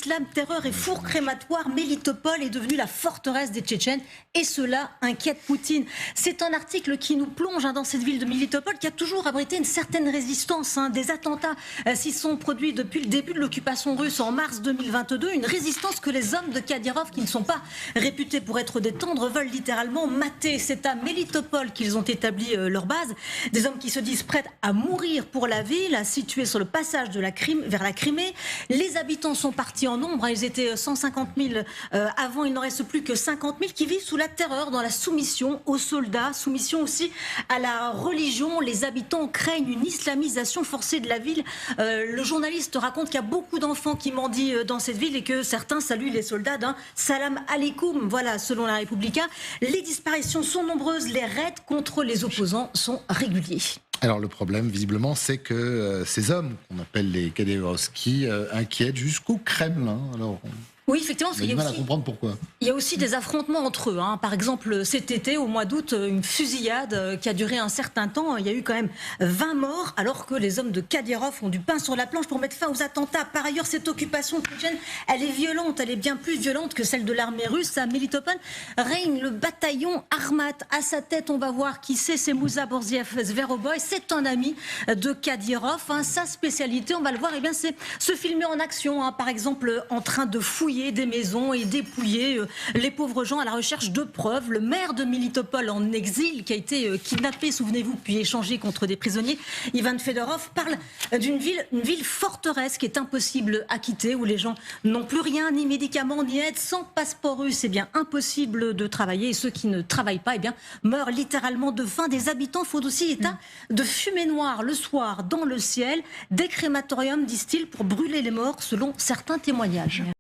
islam, terreur et four crématoire, Mélitopol est devenue la forteresse des Tchétchènes et cela inquiète Poutine. C'est un article qui nous plonge dans cette ville de Mélitopol qui a toujours abrité une certaine résistance. Des attentats s'y sont produits depuis le début de l'occupation russe en mars 2022. Une résistance que les hommes de Kadyrov, qui ne sont pas réputés pour être des tendres, veulent littéralement mater. C'est à Mélitopol qu'ils ont établi leur base. Des hommes qui se disent prêts à mourir pour la ville, située sur le passage de vers la Crimée. Les habitants sont partis en nombre. Ils étaient 150 000 avant. Il n'en reste plus que 50 000 qui vivent sous la terreur, dans la soumission aux soldats, soumission aussi à la religion. Les habitants craignent une islamisation forcée de la ville. Le journaliste raconte qu'il y a beaucoup d'enfants qui mendient dans cette ville et que certains saluent les soldats d'un salam alaikum. Voilà, selon la Republica. Les disparitions sont nombreuses. Les raids contre les opposants sont réguliers. Alors le problème, visiblement, c'est que ces hommes, qu'on appelle les Kadyrovski, inquiètent jusqu'au Kremlin. Alors, oui, effectivement, on a du mal à comprendre pourquoi. Il y a aussi des affrontements entre eux. Par exemple, cet été, au mois d'août, une fusillade qui a duré un certain temps. Il y a eu quand même 20 morts, alors que les hommes de Kadyrov ont du pain sur la planche pour mettre fin aux attentats. Par ailleurs, cette occupation tchétchène, elle est violente. Elle est bien plus violente que celle de l'armée russe. À Mélitopol règne le bataillon Armat. À sa tête, on va voir qui c'est Moussa Borziev Zveroboy. C'est un ami de Kadyrov. Sa spécialité, on va le voir, c'est se filmer en action. Par exemple, en train de fouiller des maisons et dépouiller les pauvres gens à la recherche de preuves. Le maire de Mélitopol en exil, qui a été kidnappé, souvenez-vous, puis échangé contre des prisonniers, Ivan Fedorov, parle d'une ville, une ville forteresse qui est impossible à quitter, où les gens n'ont plus rien, ni médicaments, ni aide. Sans passeport russe, c'est bien impossible de travailler. Et ceux qui ne travaillent pas, meurent littéralement de faim. Des habitants font aussi état de fumée noire le soir dans le ciel. Des crématoriums, disent-ils, pour brûler les morts, selon certains témoignages.